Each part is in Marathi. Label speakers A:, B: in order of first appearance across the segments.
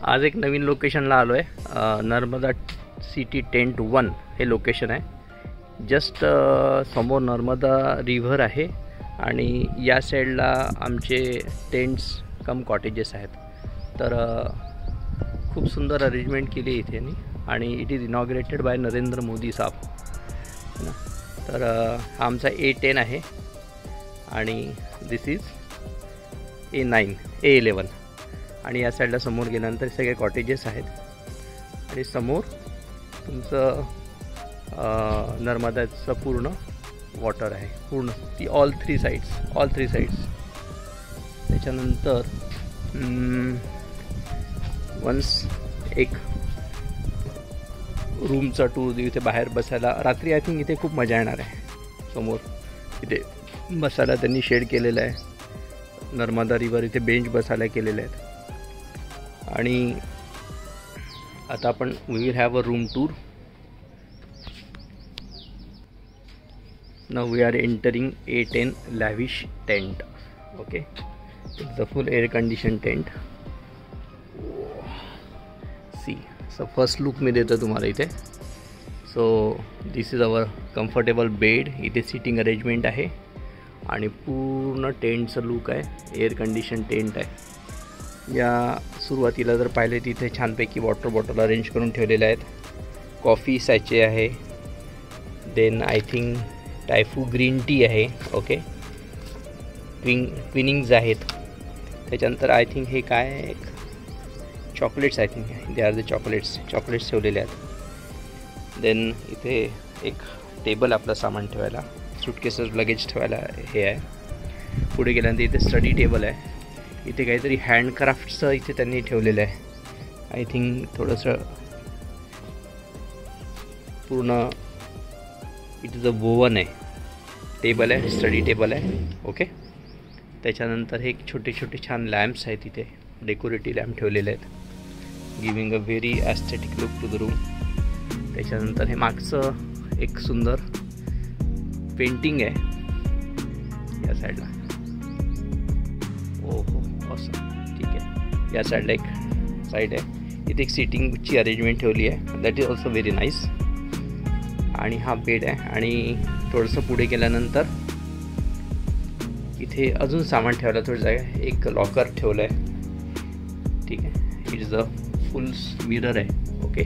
A: आज एक नवीन लोकेशनला आलो आहे. नर्मदा सिटी टेंट 1 हे लोकेशन आहे. जस्ट समोर नर्मदा रिव्हर आहे आणि या साईडला आमचे टेंट्स कम कॉटेजेस आहेत. तर खूप सुंदर अरेंजमेंट केली इथे आणि it is inaugurated by Narendra Modi साहेब है ना. तर हा आमचा A10 आहे आणि दिस इज A9 A11 आणि या साईडला समोर गेल्यानंतर सगळे कॉटेजेस आहेत आणि समोर तुमचं नर्मदाचं पूर्ण वॉटर आहे, पूर्ण ती ऑल थ्री साईड्स. त्याच्यानंतर वन्स एक रूमचा टूर देऊ. इथे बाहेर बसायला रात्री आय थिंक इथे खूप मजा येणार आहे. समोर इथे बसायला त्यांनी शेड केलेलं आहे. नर्मदा रिव्हर इथे बेंच बसायला केलेले आहेत. आणि आता आपण we will have a room tour. Now we are entering A10 lavish tent. Okay, it's a full air condition tent. See so first look मी देतो तुम्हाला इथे. So this is our comfortable bed. इथे सिटिंग अरेंजमेंट आहे आणि पूर्ण टेंटचं लुक आहे. एअर कंडिशन टेंट आहे. या सुरुवातीला जर पाहिले तिथे छानपैकी वॉटर बॉटल अरेंज करून ठेवलेले आहेत. कॉफी सॅचे आहे. Then I think Typhoo green tea आहे. ओके, ट्विनिंग्ज आहेत. त्याच्यानंतर आय थिंक हे काय एक chocolates I think they are the chocolates ठेवलेले आहेत. देन इथे एक टेबल आपलं सामान ठेवायला, सूटकेसेस लगेज ठेवायला हे आहे. पुढे गेल्यानंतर इथे स्टडी टेबल आहे. इथे काहीतरी हँडक्राफ्टचं इथे त्यांनी ठेवलेलं आहे. आय थिंक थोडंसं पूर्ण इथे जो वोवन आहे टेबल आहे, स्टडी टेबल आहे. ओके, त्याच्यानंतर हे एक छोटे छान लॅम्प्स आहेत. इथे डेकोरेटिव्ह लॅम्प ठेवलेले आहेत, giving a very aesthetic look to the room. त्याच्यानंतर हे मागचं एक सुंदर पेंटिंग आहे या साईडला. ओहो ऑसम. ठीक आहे, या साईडला एक साईड आहे. इथे एक सिटिंगची अरेंजमेंट ठेवली आहे. That is also very nice. आणि हा बेड आहे. आणि थोडंसं पुढे गेल्यानंतर इथे अजून सामान ठेवायला थोडी जागा आहे. एक लॉकर ठेवलं आहे. ठीक आहे, it is a full mirror आहे. ओके,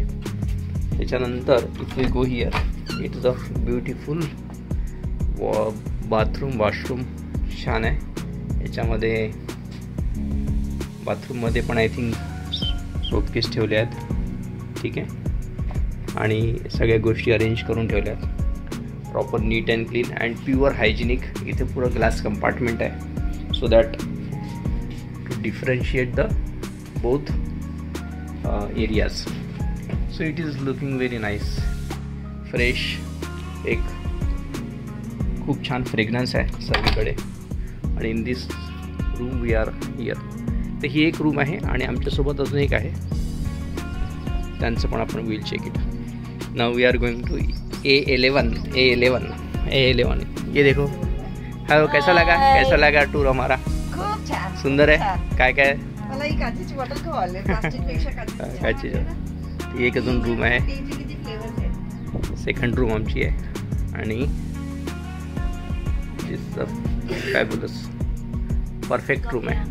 A: त्याच्यानंतर if we go here it is a beautiful washroom छान आहे. याच्यामध्ये बाथरूममध्ये पण आय थिंक शोकेस ठेवले आहेत. ठीक आहे, आणि सगळ्या गोष्टी अरेंज करून ठेवल्या आहेत. प्रॉपर नीट and clean and pure hygienic. इथे पुरं ग्लास कंपार्टमेंट आहे so that to differentiate the both areas. So it is looking very nice, fresh. एक खूप छान फ्रेग्रन्स आहे सगळीकडे. आणि in this room we are here. तर ही एक रूम आहे आणि आमच्यासोबत अजून एक आहे, त्यांचं पण आपण will check it. Now we are going to A11. ये देखो. हेलो, कैसा लगा टूर हमारा?
B: खूप छान,
A: सुंदर आहे. काय
B: मला ही काचेची बॉटल खावाले, प्लास्टिकपेक्षा
A: काचेची. एक अजून रूम आहे.
B: किती फ्लेवर्स आहेत.
A: सेकंड रूम आमची आहे आणि फॅब्युलस परफेक्ट रूम आहे.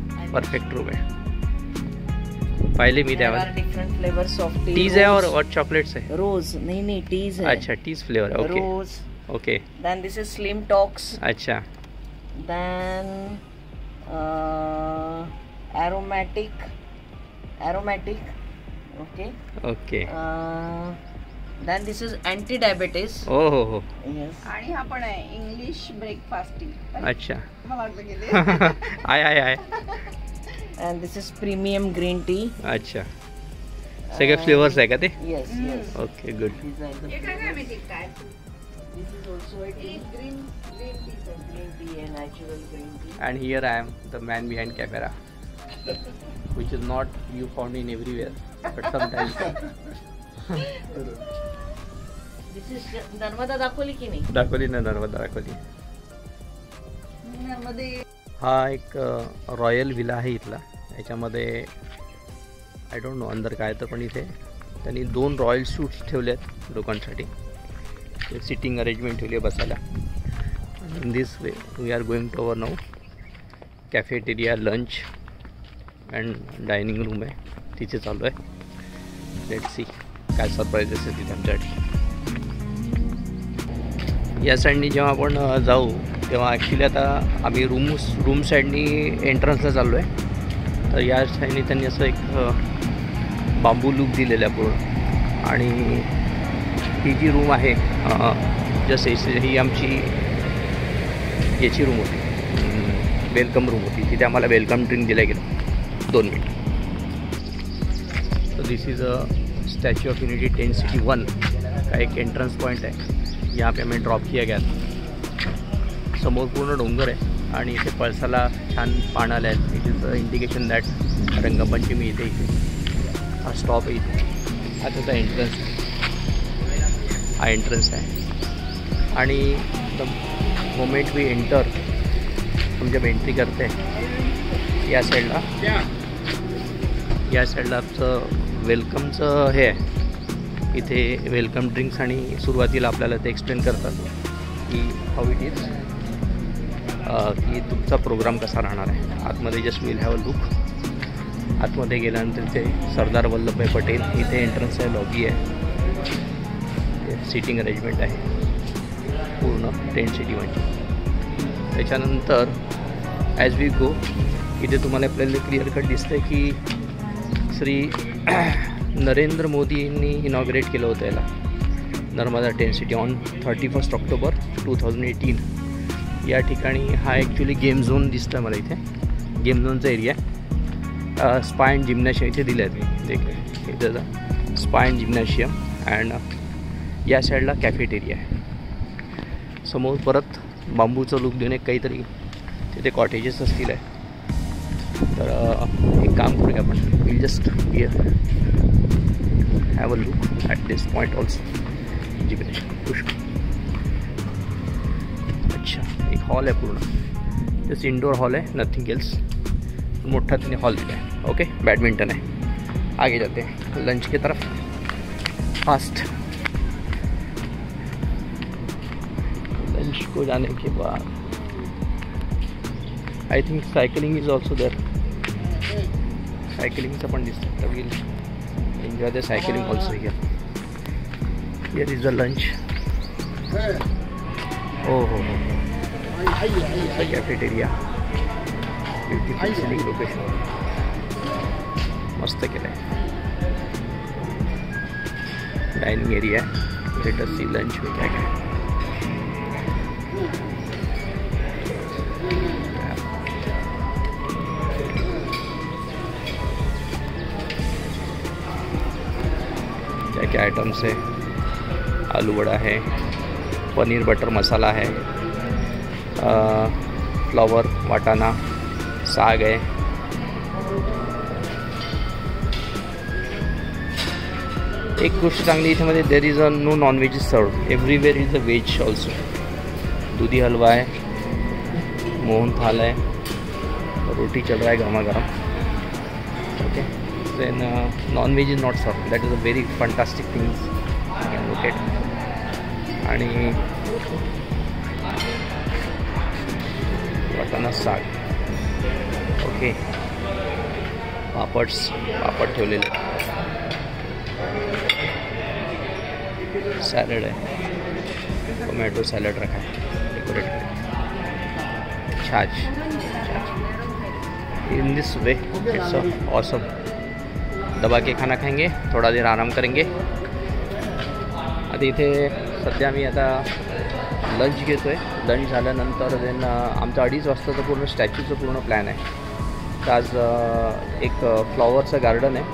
A: पहले मी त्यावर
B: डिफरेंट फ्लेवर्स ऑफ
A: टीज है और चॉकलेट्स है.
B: रोज नहीं टीज है.
A: अच्छा, टीज फ्लेवर है. Okay
B: rose.
A: Okay,
B: then this is slim tox.
A: अच्छा.
B: Then aromatic. Okay. Then this is anti diabetes.
A: हो.
B: Yes. आणि हा पण आहे इंग्लिश ब्रेकफास्ट.
A: अच्छा,
B: मला वाटलं गेले.
A: I.
B: And this is premium green tea.
A: अच्छा, सगळे फ्लेवर्स आहे का ते?
B: Yes.
A: Okay, good.
B: हे काय माहिती काय? This is also a tea, green tea and natural green tea.
A: And here I am, the man behind camera, which is not you found in everywhere, but sometimes.
B: This is Narmada दाखवली की नाही?
A: दाखवली ना, नर्मदा दाखवली. हा एक रॉयल विला आहे इथला. याच्यामध्ये आय डोंट नो अंदर काय तर, पण इथे त्यांनी 2 रॉयल सूट्स ठेवले आहेत लोकांसाठी. सिटिंग अरेंजमेंट ठेवली आहे बसायला. In this way we are going to our now cafeteria, lunch and dining room आहे, तिथे चालू आहे. लेट्स सी काय सरप्राईजेस आहे तिथे आमच्यासाठी. या साईडनी जेव्हा आपण जाऊ तेव्हा ॲक्च्युली आता आम्ही रूम साईडनी एंट्रन्सला चाललो आहे. तर या साईडनी त्यांनी असं एक बांबू लूक दिलेलं आहे पूर्ण. आणि ही जी रूम आहे जस्ट ही आमची याची रूम होती, वेलकम रूम होती. तिथे आम्हाला वेलकम ड्रिंक दिलं गेलं 2 मिनट. तो this is a Statue of Unity Tent City 1 का एक एंट्रेंस पॉइंट है. यहाँ पे हमें ड्रॉप किया गया था. समोर पूर्ण डोंगर आहे आणि इथे पळसाला छान पान आलं आहे. It is a indication that Rangpanchami इथे हा स्टॉप आहे. इथे आता हा एंट्रन्स आहे. आणि द मोमेंट वी एंटर, हम जब एंट्री करते हैं या साईडला आमचं वेलकमचं हे आहे. इथे वेलकम ड्रिंक्स आणि सुरुवातीला आपल्याला ते एक्सप्लेन करतात की हाऊ इट इज, की तुमचा प्रोग्राम कसा राहणार आहे. आतमध्ये just will have a look. आतमध्ये गेल्यानंतर इथे सरदार वल्लभभाई पटेल इथे एंट्रन्स आहे, लॉबी आहे, सिटिंग अरेंजमेंट आहे पूर्ण टेंट सिटी म्हणजे. त्याच्यानंतर ॲज वी गो इथे तुम्हाला आपल्याला क्लिअर कट दिसतं की श्री नरेंद्र मोदींनी इनॉग्रेट केलं होतं याला, Narmada tent city on 31 October 2018. या ठिकाणी हा ॲक्च्युली गेम झोन दिसतं मला इथे. गेम झोनचा एरिया स्पा अँड जिम्नॅशियम इथे दिलं आहे. देख इथं स्पा अँड जिम्नॅशियम अँड या साईडला कॅफेटेरिया आहे. समोर परत बांबूचं लुक देऊन एक काहीतरी तिथे कॉटेजेस असतील आहे. तर एक काम करूया आपण, will just have a look at this point also. Gymnasium पुष्कळ अच्छा एक हॉल आहे पूर्ण. जस्ट इंडोर हॉल आहे, नथिंग एल्स. मोठा तिने हॉल दिला है. ओके बैडमिंटन है. आगे जाते हैं लंच की तरफ फास्ट. लंच को जाने के बाद I think cycling is also there. साइकिलिंगचं पण दिसतं. तर will enjoy the cycling also here. Here is the lunch. हो कॅफेटेरिया. ब्युटिफुल सिटिंग लोकेशन मस्त केलं आहे. डायनिंग एरिया आहे. लेट अस सी लंच में क्या क्या. क्या क्या आइटम्स है. आलू वड़ा है, पनीर बटर मसाला है, फ्लावर वाटाणा, साग आहे. एक गोष्ट चांगली इथे मध्ये there is a no non veg is सर्व. Everywhere is a veg also. Dudhi halwa आहे, मोहन थाल है, रोटी चल रहा है गर्मा गर्म. Okay then non veg is not serve. That is a very fantastic things you can look at. आणि वाटाणा साग. ओके पापड ठेवलेले. सॅलड आहे, टोमॅटो सॅलड रखा है डेकोरेट. छाछ. In this way it's awesome. दबा के खाना खाएंगे, थोड़ा देर आराम करेंगे. आता इथे सध्या मी आता लंच घेतो आहे. लंच झाल्यानंतर देन आमचं 2:30 वाजताचं पूर्ण स्टॅच्यूचं पूर्ण प्लॅन आहे. तर आज एक फ्लॉवरचं गार्डन आहे,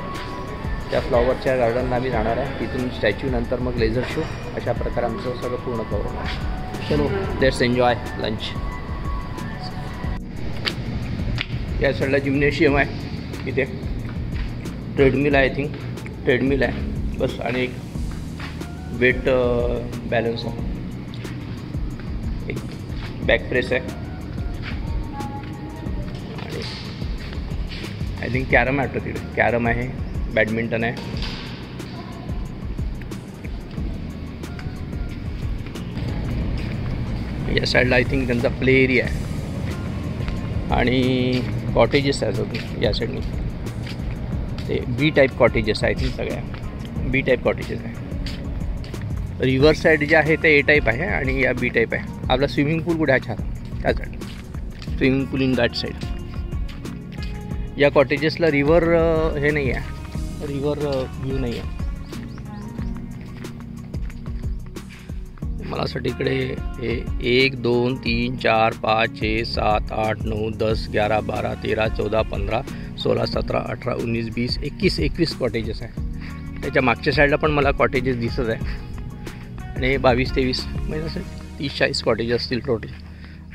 A: त्या फ्लॉवरच्या गार्डनला आम्ही जाणार आहे. तिथून स्टॅच्यू नंतर मग लेझर शो, अशा प्रकारे आमचं सगळं पूर्ण कवर होणार. चलो लेट्स एन्जॉय लंच. या साईडला जिम्नॅशियम आहे. इथे ट्रेडमिल आहे, आय थिंक ट्रेडमिल आहे बस. आणि एक वेट बॅलन्स आहे, एक बॅक प्रेस आहे. आणि आय थिंक कॅरम आहे. तिकडे कॅरम आहे, बॅडमिंटन आहे. या साईडला आय थिंक त्यांचा प्ले एरिया आहे आणि कॉटेजेस आहेत अजून या साईडनी. ते बी टाईप कॉटेजेस आय थिंक सगळ्या बी टाईप कॉटेजेस आहे. रिव्हर साईड जे आहे ते ए टाईप आहे आणि या बी टाईप आहे. आपला स्विमिंग पूल कुठे आहे? छान त्या side swimming pool in that side. या कॉटेजेसला रिव्हर हे नाही आहे, रिव्हर व्ह्यू नाही आहे. मला असं इकडे हे 1 2 3 4 5 6 7 8 9 10 11 12 13 14 15 16 17 18 19 20 21 कॉटेजेस आहे. त्याच्या मागच्या साईडला पण मला कॉटेजेस दिसत आहे आणि 22-23 म्हणजे असेल 30-40 कॉटेजेस असतील टोटल.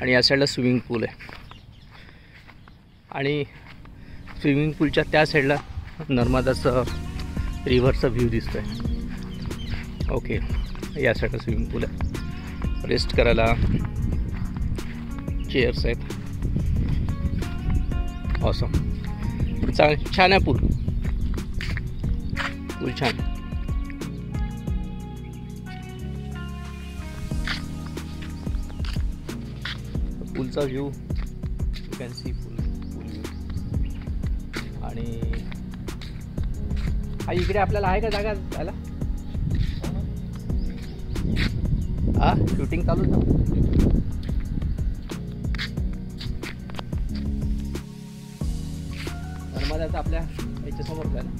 A: आणि या साईडला स्विमिंग पूल आहे आणि स्विमिंग पूलच्या त्या साईडला नर्मदाचं रिव्हरचा व्ह्यू दिसतो आहे. ओके, या साईडला स्विमिंग पूल आहे. रेस्ट करायला चेअर्स आहेत. ऑसम, छान आहे पूल छान. पूलचा view you can see pool view. आणि हा इकडे आपल्याला आहे का जागा जायला? हा शूटिंग चालू ना. नर्मदाचा आपल्या याच्यासमोर आहे ना.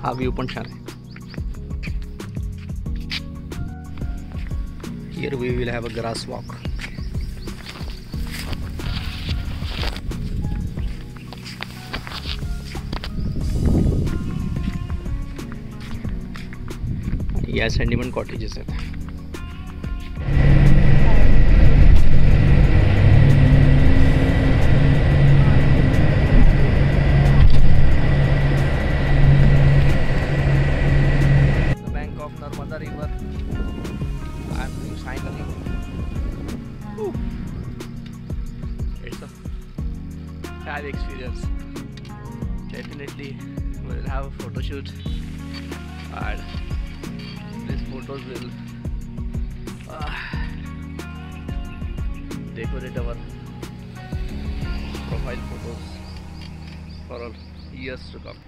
A: हा व्ह्यू पण छान आहे. Here we will have a grass walk. या साईडनी पण कॉटेजेस आहेत. Bank of Narmada river. I'm doing cycling. It's a fab experience. Definitely we'll have a photo shoot and these photos will decorate our profile photos for all years to come.